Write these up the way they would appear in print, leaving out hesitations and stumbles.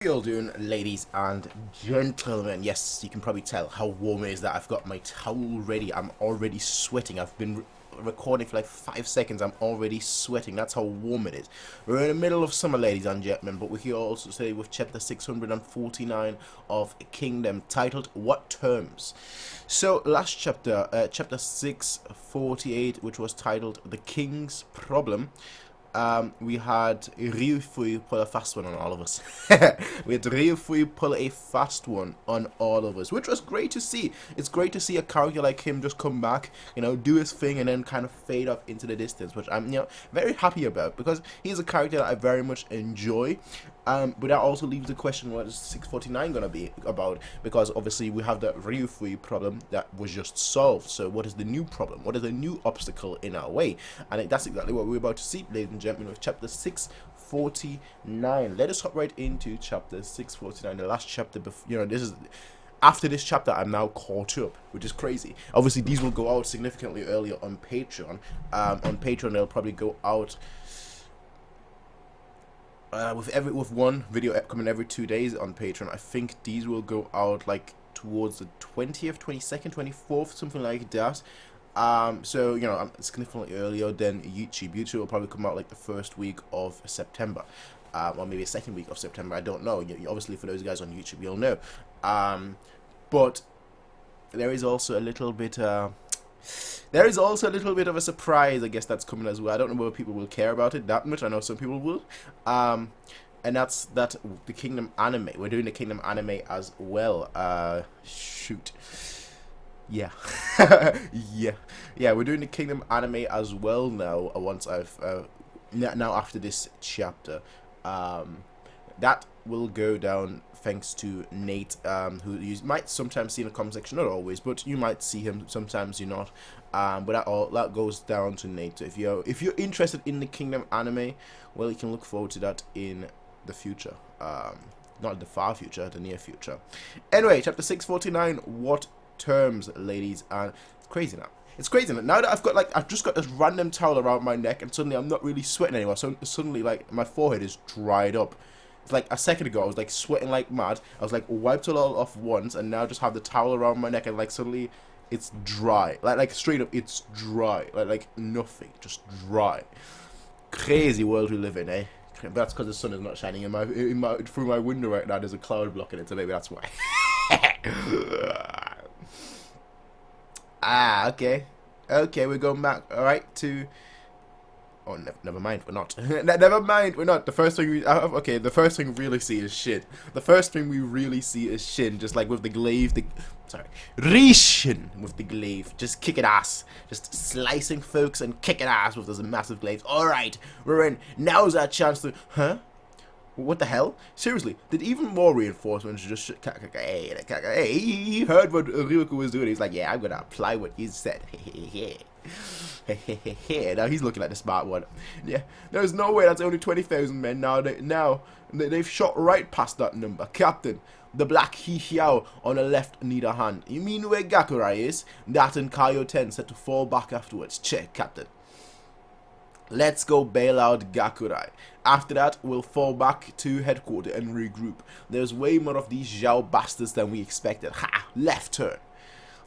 How you all doing, ladies and gentlemen? Yes, you can probably tell how warm it is that I've got my towel ready. I'm already sweating. I've been recording for like 5 seconds. I'm already sweating. That's how warm it is. We're in the middle of summer, ladies and gentlemen, but we're here also today with chapter 649 of Kingdom, titled What Terms? So, last chapter, chapter 648, which was titled The King's Problem. We had Ryufui pull a fast one on all of us. We had Ryufui pull a fast one on all of us, which was great to see. It's great to see a character like him just come back, do his thing and then kind of fade off into the distance, which I'm, very happy about because he's a character that I very much enjoy. But that also leaves the question, what is 649 going to be about? Because obviously we have the Ryufui problem that was just solved. So what is the new problem? What is the new obstacle in our way? And that's exactly what we're about to see, ladies and gentlemen, with chapter 649. Let us hop right into chapter 649, the last chapter. This is... After this chapter, I'm now caught up, which is crazy. Obviously, these will go out significantly earlier on Patreon. On Patreon, they'll probably go out... with one video coming every 2 days on Patreon. I think these will go out like towards the 20th, 22nd, 24th, something like that. So significantly earlier than YouTube. YouTube will probably come out like the first week of September, or maybe the second week of September. I don't know. Obviously, for those guys on YouTube, you'll know. But there is also a little bit. There is also a little bit of a surprise, I guess, that's coming as well. I don't know whether people will care about it that much. I know some people will. And that's that the Kingdom anime. We're doing the Kingdom anime as well. Shoot. Yeah. Yeah, we're doing the Kingdom anime as well now, once I've... now after this chapter. That will go down thanks to Nate, who you might sometimes see in the comment section, not always, but you might see him sometimes. You're not. But that goes down to Nate. If you're interested in the Kingdom anime, well, you can look forward to that in the future. Not the far future, the near future. Anyway, chapter 649. What terms, ladies? And it's crazy now. It's crazy now that I've just got this random towel around my neck, and suddenly I'm not really sweating anymore. So suddenly, like, my forehead is dried up. It's like a second ago I was like sweating like mad. I was like wiped it all off once, and now I just have the towel around my neck, and like suddenly it's dry. Like straight up, it's dry. Like nothing, just dry. Crazy world we live in, eh? But that's because the sun is not shining through my window right now. There's a cloud blocking it, so maybe that's why. Okay. Okay, we're going back, alright, to... Oh, never mind, we're not. Never mind, we're not. The first thing we... okay, the first thing we really see is Shin. The first thing we really see is Shin, just like with the glaive, sorry. Rishin with the glaive, just kicking ass. Just slicing folks and kicking ass with those massive glaives. Alright, we're in. Now's our chance to... Huh? What the hell? Seriously, did even more reinforcements just... Hey, he heard what Ryuko was doing. He's like, yeah, I'm gonna apply what you said. Now he's looking like the smart one. Yeah, there's no way that's only 20,000 men. Now they've shot right past that number. Captain, the black Hihiao on the left neither hand. You mean where Gakurai is? That and Kaio-ten set to fall back afterwards. Check, Captain. Let's go bail out Gakurai. After that, we'll fall back to headquarters and regroup. There's way more of these Zhao bastards than we expected. Ha! Left turn.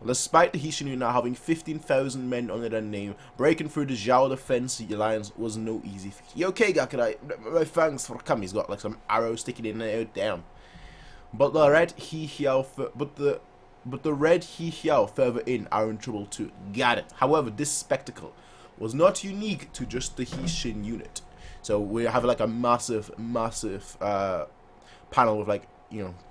Despite the Hishinyu now having 15,000 men under their name, breaking through the Zhao defense alliance was no easy feat. You okay, Gakurai? Thanks for coming. He's got like some arrows sticking in there. Damn. But the red Hihiao, but the red Hihiao further in are in trouble too. Got it. However, this spectacle was not unique to just the Hishin unit. So we have like a massive panel with like,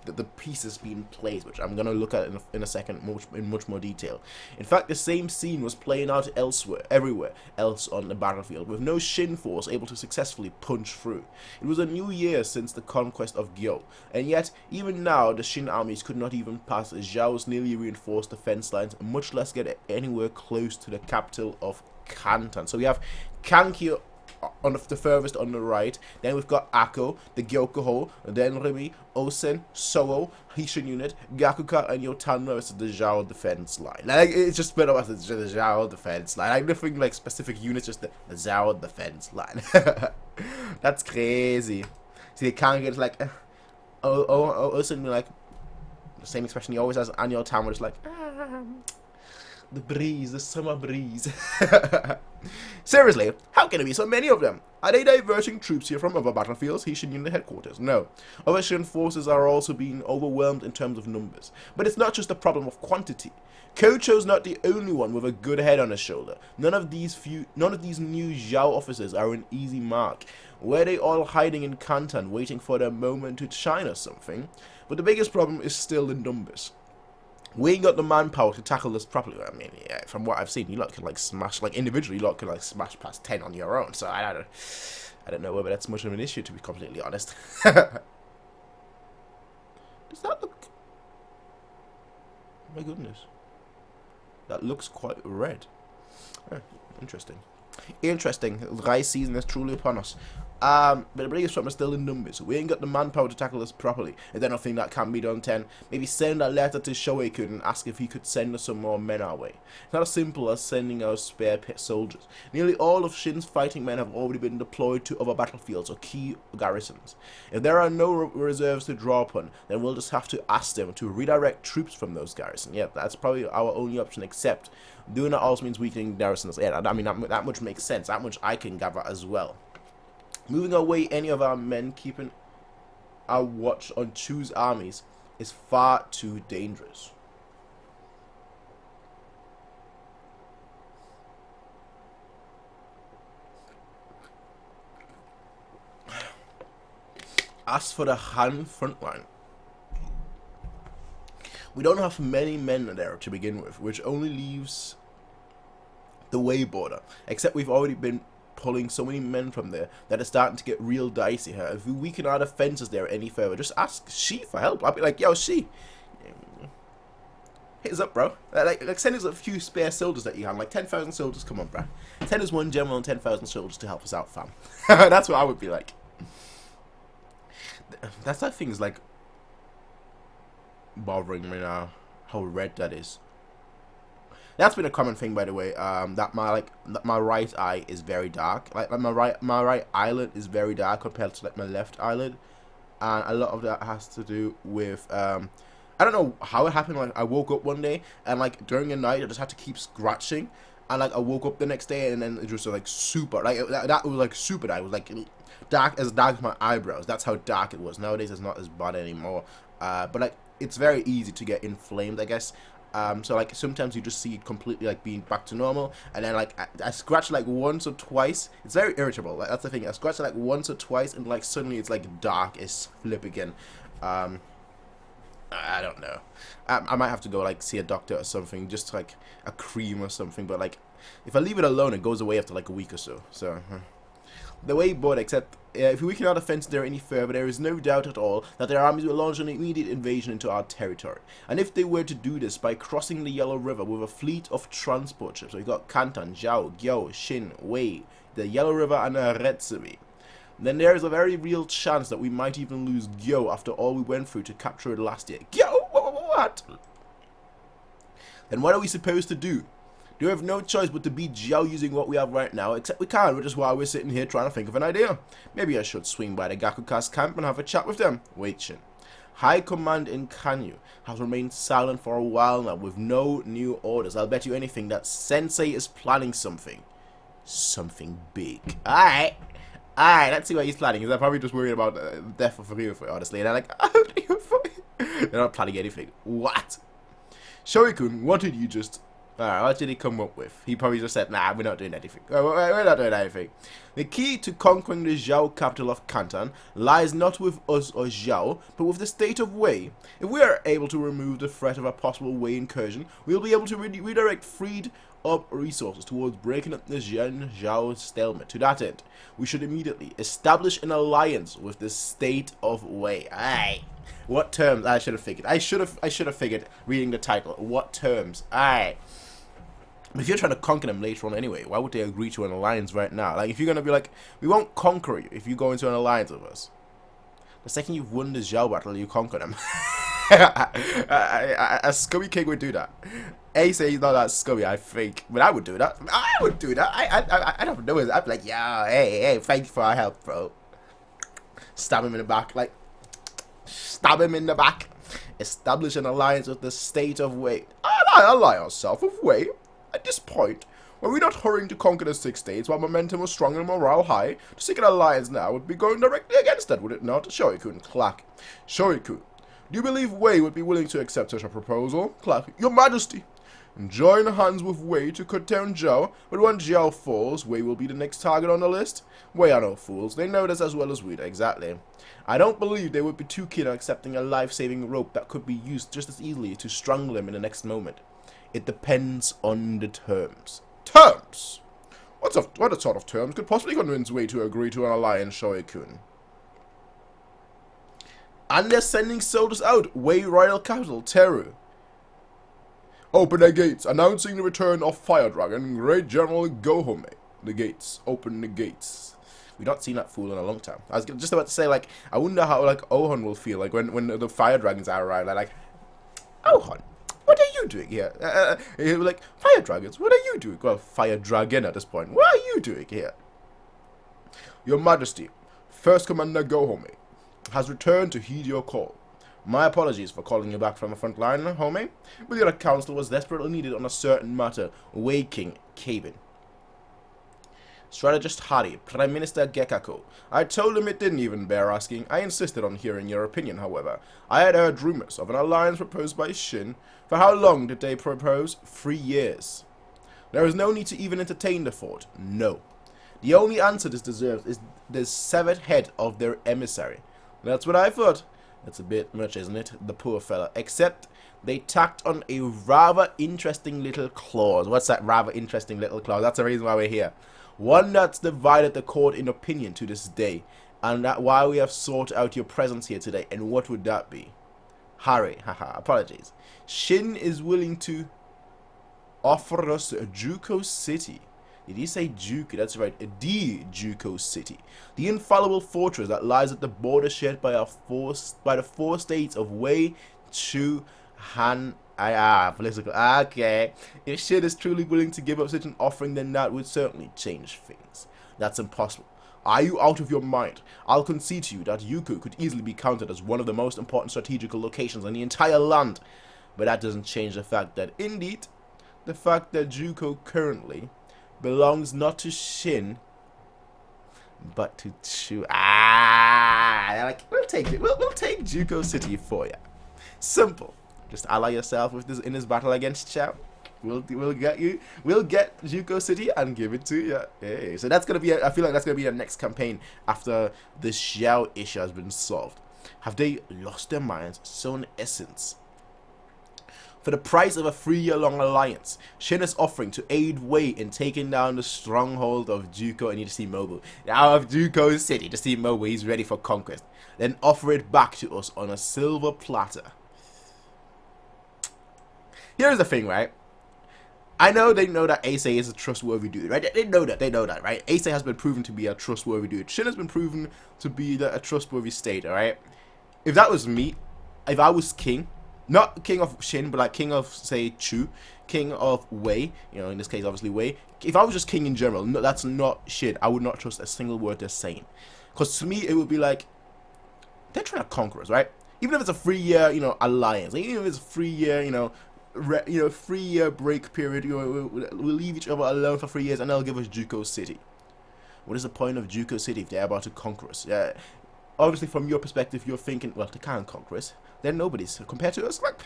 the pieces being placed, which I'm going to look at in a second in much more detail. In fact, the same scene was playing out everywhere else on the battlefield, with no Shin force able to successfully punch through. It was a new year since the conquest of Gyo, and yet, even now, the Shin armies could not even pass Zhao's nearly reinforced defense lines, much less get anywhere close to the capital of Kantan. So we have Kankyo on the furthest on the right, then we've got Akko, the Gyokuho, then Rimi, Osen, Soro, Hishin unit, Gakuka, and Yotan versus the Zhao defense line. Like, it's just split up as the Zhao defense line. Like, nothing like specific units, just the Zhao defense line. That's crazy. See, the Kanga is like, Suddenly like the same expression he always has on your town, where it's like, the breeze, the summer breeze. Seriously, how can there be so many of them? Are they diverting troops here from other battlefields? He should in the headquarters. No. Other Shin forces are also being overwhelmed in terms of numbers. But it's not just a problem of quantity. Kocho's not the only one with a good head on his shoulder. None of these new Zhao officers are an easy mark. Were they all hiding in Kantan, waiting for their moment to shine or something? But the biggest problem is still the numbers. We ain't got the manpower to tackle this properly. I mean, yeah, from what I've seen, you lot can like smash, like individually, you lot can like smash past 10 on your own. So I don't know whether that's much of an issue, to be completely honest. Does that look? Oh my goodness, that looks quite red. Interesting. Interesting. Rice season is truly upon us. But the biggest problem is still in numbers. We ain't got the manpower to tackle this properly. Is there nothing that can be done, 10? Maybe send a letter to Shoei-kun and ask if he could send us some more men our way. It's not as simple as sending our spare pit soldiers. Nearly all of Shin's fighting men have already been deployed to other battlefields or key garrisons. If there are no reserves to draw upon, then we'll just have to ask them to redirect troops from those garrisons. Yeah, that's probably our only option, except doing that also means weakening garrisons. Yeah, I mean, that much makes sense. That much I can gather as well. Moving away any of our men keeping our watch on Chu's armies is far too dangerous. As for the Han front line, we don't have many men there to begin with, which only leaves the Wei border, except we've already been pulling so many men from there that it's starting to get real dicey here. If we weaken our defenses there any further, just ask Shi for help. I'll be like, yo, Shi, hit us up, bro. Like send us a few spare soldiers that you have, like 10,000 soldiers. Come on, bro. Send us one general and 10,000 soldiers to help us out, fam. That's what I would be like. That's that thing's like bothering me now. How red that is. That's been a common thing, by the way. That my right eye is very dark. Like my right eyelid is very dark compared to like my left eyelid, and a lot of that has to do with I don't know how it happened. Like I woke up one day and like during the night I just had to keep scratching, and like I woke up the next day and then it was like super that was like super dark. It was like dark as my eyebrows. That's how dark it was. Nowadays it's not as bad anymore. But like it's very easy to get inflamed, I guess. So like sometimes you just see it completely like being back to normal, and then like I scratch like once or twice. It's very irritable. Like that's the thing. I scratch like once or twice, and like suddenly it's like dark as flip again. I don't know. I might have to go like see a doctor or something, just like a cream or something. But like if I leave it alone, it goes away after like a week or so. So the way board, except if we cannot offend there any further, there is no doubt at all that their armies will launch an immediate invasion into our territory. And if they were to do this by crossing the Yellow River with a fleet of transport ships, so we've got Kantan, Zhao, Gyao, Shin, Wei, the Yellow River, and Retsumi, then there is a very real chance that we might even lose Gyao after all we went through to capture it last year. Gyao? What? Then what are we supposed to do? We have no choice but to beat Zhao using what we have right now, except we can't, which is why we're sitting here trying to think of an idea. Maybe I should swing by the Gakuka's camp and have a chat with them. Wait, Shin. High Command in Qumu has remained silent for a while now with no new orders. I'll bet you anything that Sensei is planning something. Something big. Alright, let's see what he's planning. He's probably just worried about the death of Ryufu, honestly. And they're like, oh, they're not planning anything. What? Shoei-kun, what did you just... Alright, what did he come up with? He probably just said, nah, we're not doing anything. We're not doing anything. The key to conquering the Zhao capital of Kantan lies not with us or Zhao, but with the state of Wei. If we are able to remove the threat of a possible Wei incursion, we'll be able to redirect freed up resources towards breaking up the Zhao stalemate. To that end, we should immediately establish an alliance with the state of Wei. Aye. What terms? I should have figured. I should have figured reading the title. What terms? Aye. If you're trying to conquer them later on anyway, why would they agree to an alliance right now? Like, if you're going to be like, we won't conquer you if you go into an alliance with us. The second you've won the Zhao battle, you conquer them. A scummy king would do that. A say he's not that scummy, I think. But I would do that. I would do that. I don't know. I'd be like, yeah, hey, thank you for our help, bro. Stab him in the back, like, stab him in the back. Establish an alliance with the state of Wei. And I ally ourselves with Wei. At this point, were we not hurrying to conquer the 6 states while momentum was strong and morale high? To seek an alliance now would be going directly against that, would it not? Shoei-kun, clack. Shoei-kun, do you believe Wei would be willing to accept such a proposal? Clack. Your Majesty. Join hands with Wei to cut down Zhao, but when Zhao falls, Wei will be the next target on the list. Wei are no fools. They know this as well as we do. Exactly. I don't believe they would be too keen on accepting a life-saving rope that could be used just as easily to strangle him in the next moment. It depends on the terms. Terms? What sort of terms could possibly convince Wei to agree to an alliance, Shoei-kun? And they're sending soldiers out. Wei royal capital, Teru. Open the gates, announcing the return of Fire Dragon, Great General Gohome. The gates. Open the gates. We've not seen that fool in a long time. I was just about to say, like, I wonder how, like, Ohun will feel, like, when the Fire Dragons are around. They're like, Ohun, what are you doing here? He'll be like, Fire Dragons, what are you doing? Well, Fire Dragon at this point. What are you doing here? Your Majesty, First Commander Gohome has returned to heed your call. My apologies for calling you back from the front line, Home, but your counsel was desperately needed on a certain matter, waking Cabin. Strategist Hari, Prime Minister Gekako. I told him it didn't even bear asking. I insisted on hearing your opinion, however. I had heard rumors of an alliance proposed by Shin. For how long did they propose? 3 years. There is no need to even entertain the thought. No. The only answer this deserves is the severed head of their emissary. That's what I thought. That's a bit much, isn't it? The poor fella. Except they tacked on a rather interesting little clause. What's that rather interesting little clause? That's the reason why we're here. One that's divided the court in opinion to this day. And that why we have sought out your presence here today. And what would that be? Harry, haha, apologies. Shin is willing to offer us Juko City. Did he say Juku? That's right, the Juko City. The infallible fortress that lies at the border shared by the 4 states of Wei, Chu, Han, political. Okay. If Shin is truly willing to give up such an offering, then that would certainly change things. That's impossible. Are you out of your mind? I'll concede to you that Yuku could easily be counted as one of the most important strategical locations in the entire land. But that doesn't change the fact that, indeed, the fact that Juko currently belongs not to Shin, but to Chu. Like, we'll take it. We'll take Juko City for you. Simple. Just ally yourself with this in this battle against Chao. We'll get Juko City and give it to you. Hey, so that's gonna be. I feel like that's gonna be the next campaign after the Xiao issue has been solved. Have they lost their minds? So in essence, for the price of a 3-year-long alliance, Shin is offering to aid Wei in taking down the stronghold of Juko. I need to see mobile. Now of Juko City to see mobile. He's ready for conquest. Then offer it back to us on a silver platter. Here's the thing, right? I know they know that Ace is a trustworthy dude, right? They know that, right? Ace has been proven to be a trustworthy dude. Shin has been proven to be a trustworthy state, alright? If that was me, if I was king, not king of Shin, but like king of, say, Chu, king of Wei, you know, in this case, obviously Wei. If I was just king in general, no, that's not shit. I would not trust a single word they're saying. Because to me, it would be like, they're trying to conquer us, right? Even if it's a 3-year, you know, alliance, even if it's a 3-year, you know, 3-year break period, you know, we'll leave each other alone for 3 years and they'll give us Juko City. What is the point of Juko City if they're about to conquer us? Yeah, obviously from your perspective you're thinking, well, they can't conquer us, they're nobodies compared to us. Like,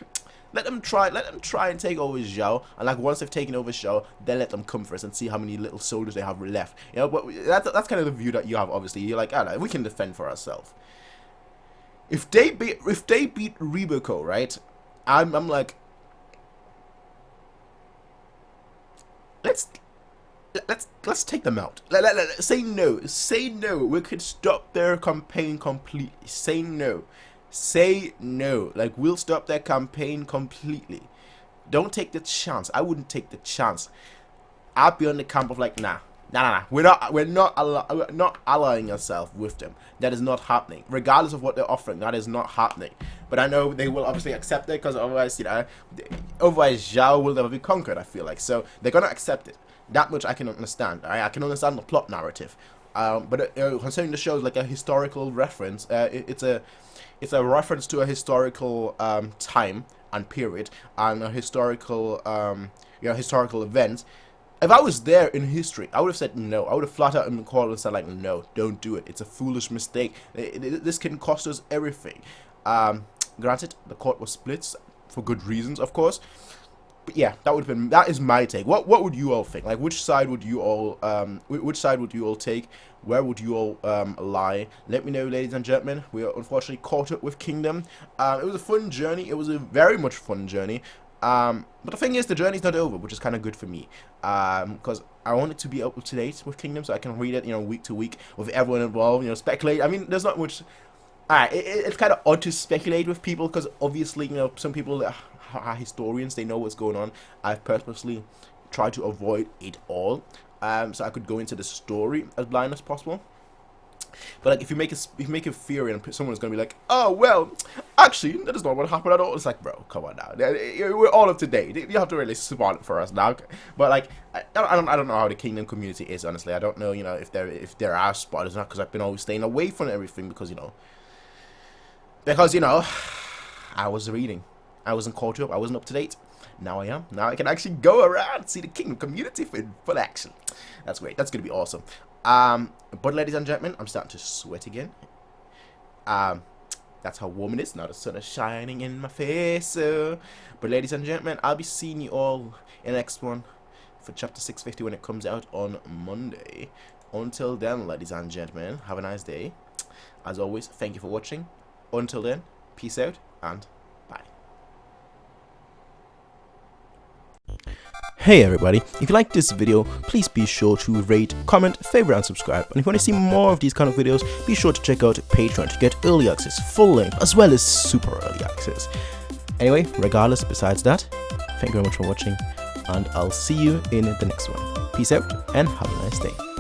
let them try and take over Zhao, and like once they've taken over Zhao, then let them come for us and see how many little soldiers they have left, you know. But that's kind of the view that you have. Obviously you're like, ah, we can defend for ourselves. If they beat Reboko, right, I'm like, Let's take them out. Say no. Say no. We could stop their campaign completely. Say no. Say no. Like, we'll stop their campaign completely. Don't take the chance. I wouldn't take the chance. I'd be on the camp of like, nah. We're not allying ourselves with them. That is not happening. Regardless of what they're offering, that is not happening. But I know they will obviously accept it, because otherwise, you know, otherwise Zhao will never be conquered, I feel like. So they're gonna accept it. That much I can understand. Right? I can understand the plot narrative. But concerning the show, like a historical reference, it's it's a reference to a historical time and period and a historical historical event. If I was there in history, I would have said no. I would have flat out and called and said like, no, don't do it. It's a foolish mistake. This can cost us everything. Granted, the court was split for good reasons, of course. But yeah, that is my take. What would you all think? Like, which side would you all take? Where would you all lie? Let me know, ladies and gentlemen. We are unfortunately caught up with Kingdom. It was a fun journey. It was a very much fun journey. But the thing is, the journey's not over, which is kind of good for me. Because I want it to be up to date with Kingdom, so I can read it, week to week with everyone involved. Speculate. I mean, there's not much. It's kind of odd to speculate with people because obviously, some people are historians. They know what's going on. I've purposely tried to avoid it all, so I could go into the story as blind as possible. But like, if you make a theory and someone's gonna be like, oh well, actually that is not what happened at all. It's like, bro, come on now. We're all up to date. You have to really spoil it for us now. But like, I don't know how the Kingdom community is, honestly. I don't know, if there are spoilers or not, because I've been always staying away from everything because I was reading. I wasn't caught up. I wasn't up to date. Now I am. Now I can actually go around and see the Kingdom community in full action. That's great. That's gonna be awesome. But ladies and gentlemen, I'm starting to sweat again. That's how warm it is. Now the sun is shining in my face. But ladies and gentlemen, I'll be seeing you all in the next one for chapter 650 when it comes out on Monday. Until then, ladies and gentlemen, have a nice day. As always, thank you for watching. Until then, peace out and bye. Hey everybody, if you like this video, please be sure to rate, comment, favorite and subscribe. And if you want to see more of these kind of videos, be sure to check out Patreon to get early access, full length, as well as super early access. Anyway, regardless, besides that, thank you very much for watching, and I'll see you in the next one. Peace out and have a nice day.